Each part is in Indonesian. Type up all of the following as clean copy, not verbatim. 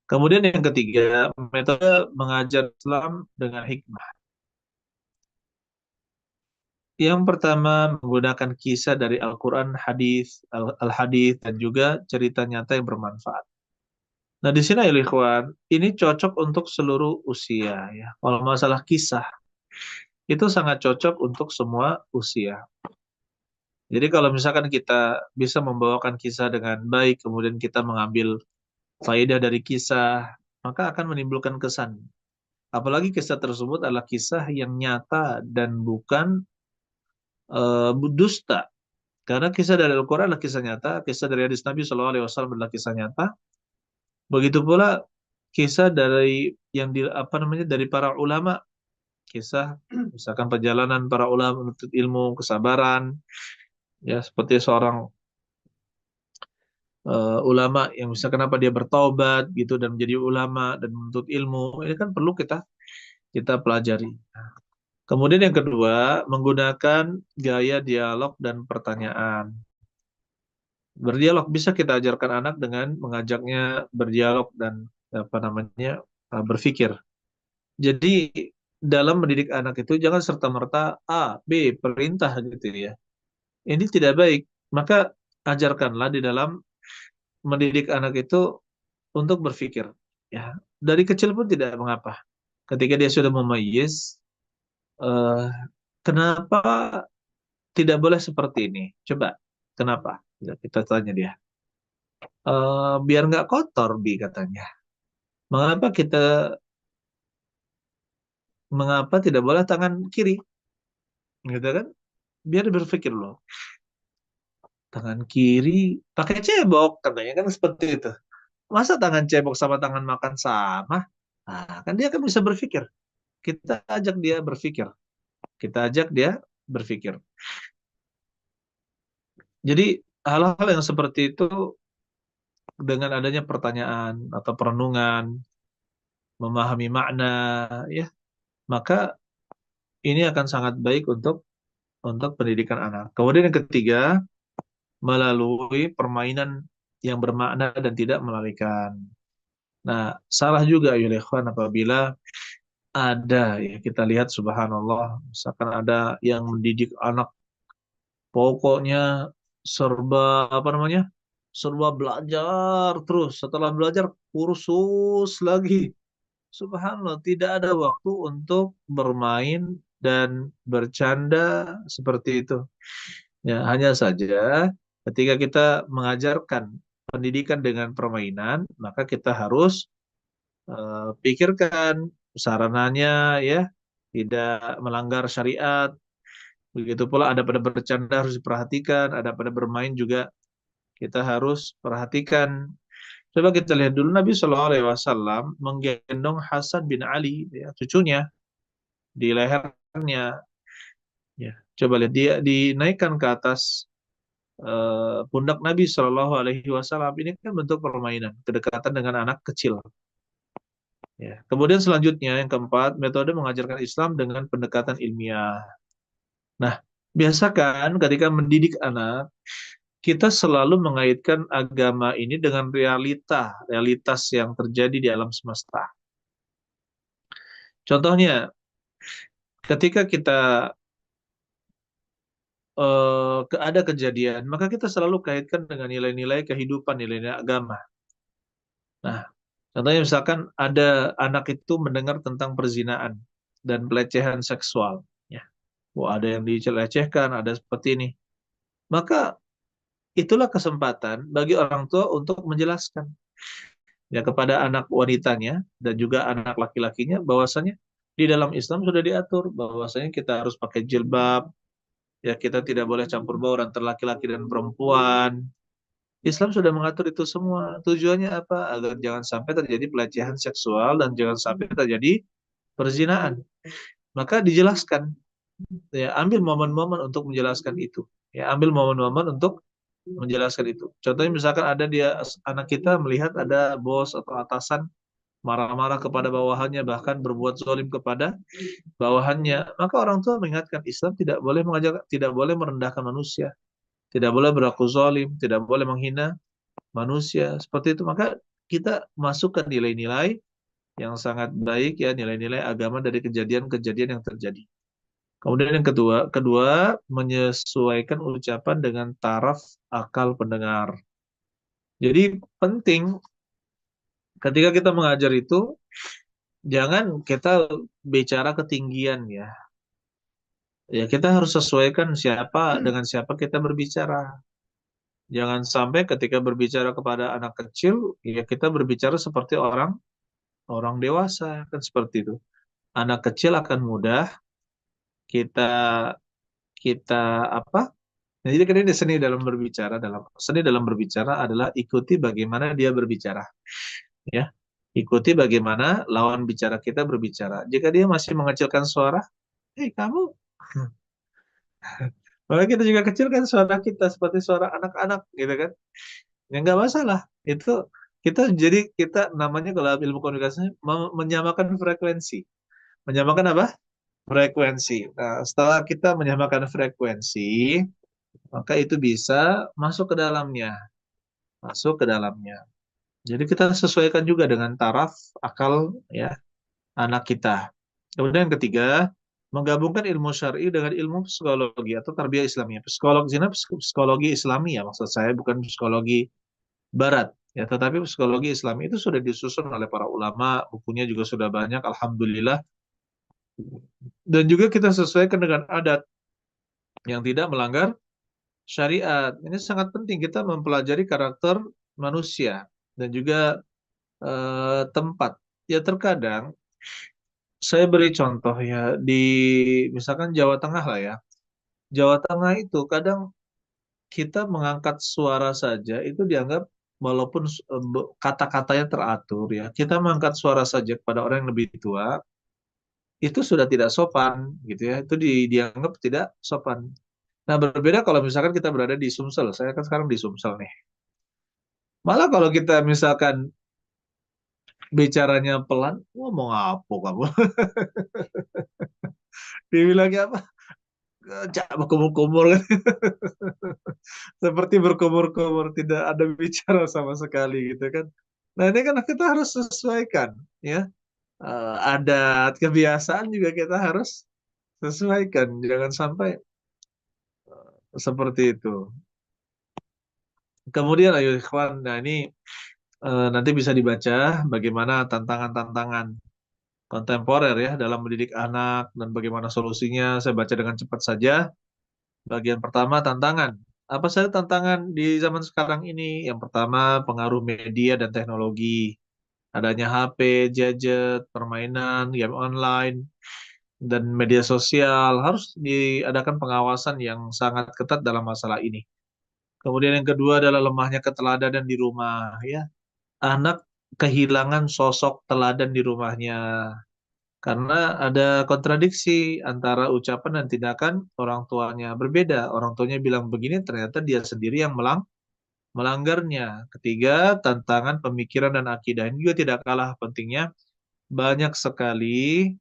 Kemudian yang ketiga, metode mengajar Islam dengan hikmah. Yang pertama, menggunakan kisah dari Al-Quran, hadis, al-hadis, dan juga cerita nyata yang bermanfaat. Nah, di sini ya ikhwan, ini cocok untuk seluruh usia ya. Kalau masalah kisah, itu sangat cocok untuk semua usia. Jadi kalau misalkan kita bisa membawakan kisah dengan baik, kemudian kita mengambil faedah dari kisah, maka akan menimbulkan kesan. Apalagi kisah tersebut adalah kisah yang nyata dan bukan dusta. Karena kisah dari Al-Quran adalah kisah nyata, kisah dari hadis Nabi SAW adalah kisah nyata. Begitu pula kisah dari yang di apa namanya dari para ulama, kisah misalkan perjalanan para ulama menuntut ilmu, kesabaran, ya seperti seorang ulama yang bisa kenapa dia bertaubat gitu dan menjadi ulama dan menuntut ilmu. Ini kan perlu kita kita pelajari. Kemudian yang kedua, menggunakan gaya dialog dan pertanyaan. Berdialog bisa kita ajarkan anak dengan mengajaknya berdialog dan apa namanya berpikir. Jadi dalam mendidik anak itu jangan serta-merta A, B, perintah gitu ya. Ini tidak baik. Maka ajarkanlah di dalam mendidik anak itu untuk berpikir. Ya, dari kecil pun tidak mengapa. Ketika dia sudah memayis, eh, kenapa tidak boleh seperti ini? Coba, kenapa? Ya, kita tanya dia. Biar nggak kotor, Bi katanya. Mengapa mengapa tidak boleh tangan kiri? Gitu kan? Biar berpikir loh. Tangan kiri pakai cebok, katanya kan seperti itu. Masa tangan cebok sama tangan makan sama? Nah, kan dia kan bisa berpikir. Kita ajak dia berpikir. Kita ajak dia berpikir. Jadi hal-hal yang seperti itu dengan adanya pertanyaan atau perenungan, memahami makna, ya, maka ini akan sangat baik untuk pendidikan anak. Kemudian yang ketiga, melalui permainan yang bermakna dan tidak melarikan. Nah, salah juga ya ikhwan apabila ada ya kita lihat subhanallah, misalkan ada yang mendidik anak pokoknya serba apa namanya? Serba belajar terus. Setelah belajar kursus lagi. Subhanallah, tidak ada waktu untuk bermain dan bercanda seperti itu. Ya, hanya saja ketika kita mengajarkan pendidikan dengan permainan, maka kita harus pikirkan sarananya ya, tidak melanggar syariat. Begitu pula ada pada bercanda harus diperhatikan, ada pada bermain juga kita harus perhatikan. Coba kita lihat dulu Nabi Shallallahu Alaihi Wasallam menggendong Hasan bin Ali, ya, cucunya di lehernya. Ya, coba lihat dia dinaikkan ke atas pundak Nabi Shallallahu Alaihi Wasallam. Ini kan bentuk permainan, kedekatan dengan anak kecil. Ya. Kemudian selanjutnya yang keempat, metode mengajarkan Islam dengan pendekatan ilmiah. Nah, biasakan ketika mendidik anak, kita selalu mengaitkan agama ini dengan realitas yang terjadi di alam semesta. Contohnya, ketika kita ada kejadian, maka kita selalu kaitkan dengan nilai-nilai kehidupan, nilai-nilai agama. Nah, contohnya misalkan ada anak itu mendengar tentang perzinaan dan pelecehan seksual. Ya. Wah, ada yang dilecehkan, ada seperti ini. Maka itulah kesempatan bagi orang tua untuk menjelaskan ya kepada anak wanitanya dan juga anak laki-lakinya bahwasanya di dalam Islam sudah diatur bahwasanya kita harus pakai jilbab, ya kita tidak boleh campur baur antara laki-laki dan perempuan. Islam sudah mengatur itu semua. Tujuannya apa? Agar jangan sampai terjadi pelecehan seksual dan jangan sampai terjadi perzinaan. Maka dijelaskan, ya ambil momen-momen untuk menjelaskan itu. Ya ambil momen-momen untuk menjelaskan itu. Contohnya misalkan ada dia anak kita melihat ada bos atau atasan marah-marah kepada bawahannya bahkan berbuat zalim kepada bawahannya, maka orang tua mengingatkan Islam tidak boleh mengajak, tidak boleh merendahkan manusia, tidak boleh berlaku zalim, tidak boleh menghina manusia seperti itu. Maka kita masukkan nilai-nilai yang sangat baik ya, nilai-nilai agama dari kejadian-kejadian yang terjadi. Kemudian yang kedua menyesuaikan ucapan dengan taraf akal pendengar. Jadi penting ketika kita mengajar itu jangan kita bicara ketinggian ya. Ya kita harus sesuaikan dengan siapa kita berbicara. Jangan sampai ketika berbicara kepada anak kecil, ya kita berbicara seperti orang orang dewasa kan seperti itu. Anak kecil akan mudah kita kita apa? Nah, jadi kan ini seni dalam berbicara, seni dalam berbicara adalah ikuti bagaimana dia berbicara, ya. Ikuti bagaimana lawan bicara kita berbicara. Jika dia masih mengecilkan suara, hei kamu, malah kita juga kecil kan suara kita seperti suara anak-anak gitu kan. Ya nggak masalah. Itu kita namanya kalau ilmu komunikasi menyamakan frekuensi. Menyamakan apa? Frekuensi. Nah, setelah kita menyamakan frekuensi, maka itu bisa masuk ke dalamnya, masuk ke dalamnya. Jadi kita sesuaikan juga dengan taraf akal ya anak kita. Kemudian yang ketiga, menggabungkan ilmu syar'i dengan ilmu psikologi atau tarbiyah Islamiyah. Psikologi Islami ya maksud saya, bukan psikologi Barat ya, tetapi psikologi Islami itu sudah disusun oleh para ulama, bukunya juga sudah banyak, alhamdulillah. Dan juga kita sesuaikan dengan adat yang tidak melanggar syariat. Ini sangat penting kita mempelajari karakter manusia dan juga tempat. Ya terkadang saya beri contoh ya di misalkan Jawa Tengah lah ya. Jawa Tengah itu kadang kita mengangkat suara saja itu dianggap walaupun kata-katanya teratur ya. Kita mengangkat suara saja kepada orang yang lebih tua itu sudah tidak sopan gitu ya. Itu dianggap tidak sopan. Nah, berbeda kalau misalkan kita berada di Sumsel. Saya kan sekarang di Sumsel nih. Malah kalau kita misalkan bicaranya pelan, ngomong apa kamu? Dibilangnya apa? Cak berkumur-kumur kan. Seperti berkumur-kumur, tidak ada bicara sama sekali gitu kan. Nah, ini kan kita harus sesuaikan ya. Adat, kebiasaan juga kita harus sesuaikan. Jangan sampai seperti itu. Kemudian ayo ikhwan, nah ini nanti bisa dibaca bagaimana tantangan-tantangan kontemporer ya dalam mendidik anak dan bagaimana solusinya. Saya baca dengan cepat saja. Bagian pertama tantangan. Apa saja tantangan di zaman sekarang ini? Yang pertama pengaruh media dan teknologi. Adanya HP, gadget, permainan, game online, dan media sosial. Harus diadakan pengawasan yang sangat ketat dalam masalah ini. Kemudian yang kedua adalah lemahnya keteladanan di rumah. Ya, anak kehilangan sosok teladan di rumahnya. Karena ada kontradiksi antara ucapan dan tindakan orang tuanya berbeda. Orang tuanya bilang begini, ternyata dia sendiri yang melanggarnya. Ketiga, tantangan pemikiran dan akidah ini juga tidak kalah pentingnya. Banyak sekali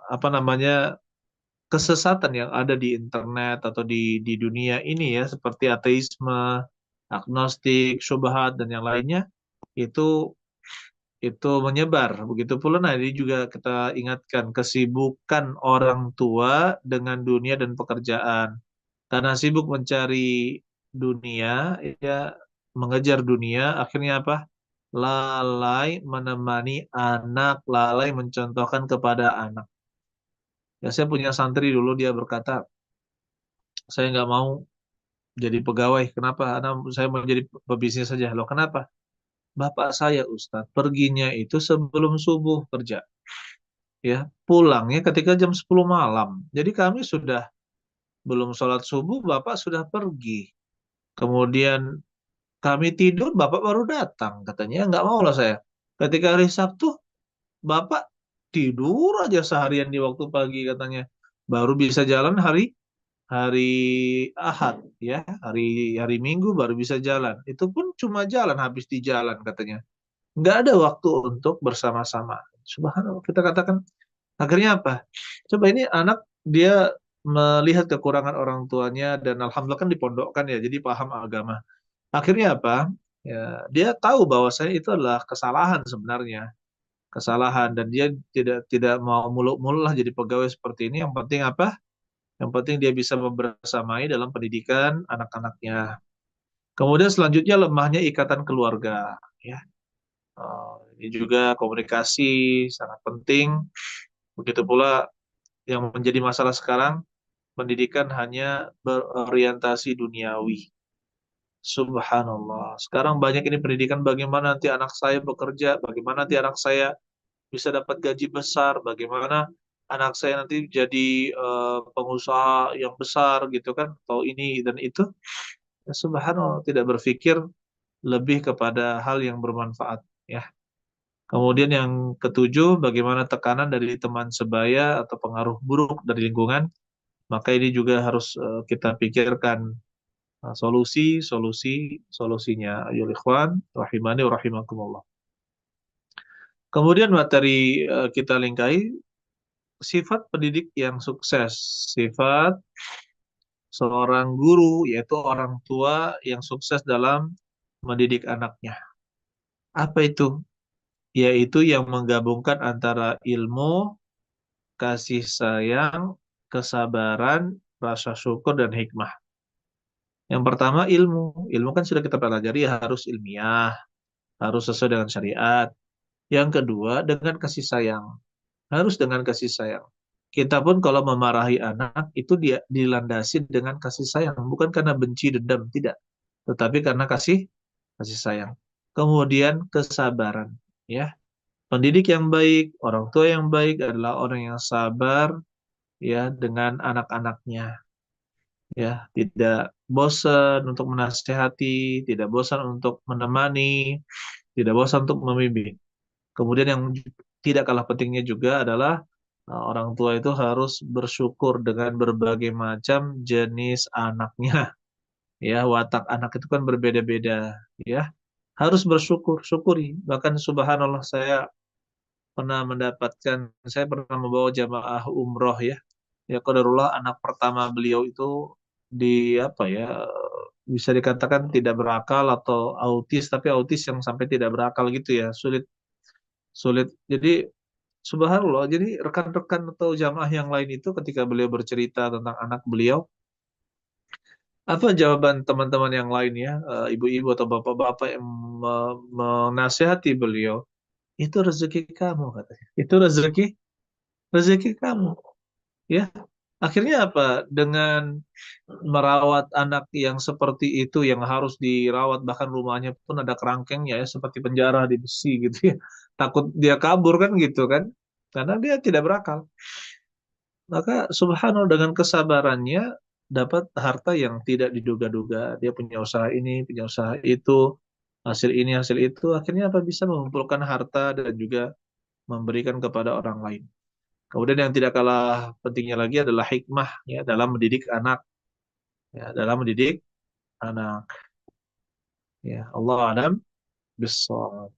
apa namanya kesesatan yang ada di internet atau di dunia ini ya, seperti ateisme, agnostik, syubhat dan yang lainnya itu itu menyebar. Begitu pula nah ini juga kita ingatkan kesibukan orang tua dengan dunia dan pekerjaan. Karena sibuk mencari dunia, ya mengejar dunia, akhirnya apa? Lalai menemani anak, lalai mencontohkan kepada anak. Ya saya punya santri dulu dia berkata, saya nggak mau jadi pegawai. Kenapa? Karena saya mau jadi pebisnis saja. Loh kenapa? Bapak saya Ustadz perginya itu sebelum subuh kerja. Ya, pulangnya ketika jam 10 malam. Jadi kami sudah belum sholat subuh, Bapak sudah pergi. Kemudian kami tidur, Bapak baru datang. Katanya, nggak mau lah saya. Ketika hari Sabtu, Bapak tidur aja seharian di waktu pagi katanya. Baru bisa jalan hari hari Ahad ya, hari hari Minggu baru bisa jalan. Itu pun cuma jalan habis di jalan katanya. Nggak ada waktu untuk bersama-sama. Subhanallah, kita katakan akhirnya apa? Coba ini anak dia melihat kekurangan orang tuanya dan alhamdulillah kan dipondokkan ya, jadi paham agama. Akhirnya apa? Ya, dia tahu bahwa saya itu adalah kesalahan sebenarnya, kesalahan, dan dia tidak tidak mau muluk-muluk lah jadi pegawai seperti ini. Yang penting apa? Yang penting dia bisa membersamai dalam pendidikan anak-anaknya. Kemudian selanjutnya lemahnya ikatan keluarga. Ya, ini juga komunikasi sangat penting. Begitu pula yang menjadi masalah sekarang, pendidikan hanya berorientasi duniawi. Subhanallah. Sekarang banyak ini pendidikan bagaimana nanti anak saya bekerja, bagaimana nanti anak saya bisa dapat gaji besar, bagaimana anak saya nanti jadi pengusaha yang besar gitu kan, atau ini dan itu. Ya, subhanallah, tidak berpikir lebih kepada hal yang bermanfaat ya. Kemudian yang ketujuh, bagaimana tekanan dari teman sebaya atau pengaruh buruk dari lingkungan, maka ini juga harus kita pikirkan solusinya. Ayol ikhwan, rahimani wa rahimakumullah. Kemudian materi kita lingkai sifat pendidik yang sukses, sifat seorang guru, yaitu orang tua yang sukses dalam mendidik anaknya. Apa itu? Yaitu yang menggabungkan antara ilmu, kasih sayang, kesabaran, rasa syukur, dan hikmah. Yang pertama ilmu. Ilmu kan sudah kita pelajari harus ilmiah, harus sesuai dengan syariat. Yang kedua dengan kasih sayang. Harus dengan kasih sayang. Kita pun kalau memarahi anak itu dia dilandasi dengan kasih sayang, bukan karena benci dendam, tidak, tetapi karena kasih kasih sayang. Kemudian kesabaran, ya. Pendidik yang baik, orang tua yang baik adalah orang yang sabar ya dengan anak-anaknya, ya, tidak bosan untuk menasehati, tidak bosan untuk menemani, tidak bosan untuk membimbing. Kemudian yang tidak kalah pentingnya juga adalah orang tua itu harus bersyukur dengan berbagai macam jenis anaknya. Ya, watak anak itu kan berbeda-beda. Ya, harus bersyukur, syukuri. Bahkan subhanallah saya pernah membawa jamaah umroh ya. Ya qadarullah anak pertama beliau itu di apa ya bisa dikatakan tidak berakal atau autis, tapi autis yang sampai tidak berakal gitu ya, sulit sulit. Jadi subhanallah, jadi rekan-rekan atau jamaah yang lain itu ketika beliau bercerita tentang anak beliau, apa jawaban teman-teman yang lain ya, ibu-ibu atau bapak-bapak yang menasihati beliau, itu rezeki kamu katanya. Itu rezeki rezeki kamu, ya. Akhirnya apa? Dengan merawat anak yang seperti itu, yang harus dirawat, bahkan rumahnya pun ada kerangkengnya ya, seperti penjara di besi gitu ya. Takut dia kabur kan gitu kan. Karena dia tidak berakal. Maka subhanallah dengan kesabarannya dapat harta yang tidak diduga-duga. Dia punya usaha ini, punya usaha itu, hasil ini, hasil itu. Akhirnya apa bisa mengumpulkan harta dan juga memberikan kepada orang lain. Kemudian yang tidak kalah pentingnya lagi adalah hikmah ya dalam mendidik anak. Ya, dalam mendidik anak. Ya, Allah alam bissawab.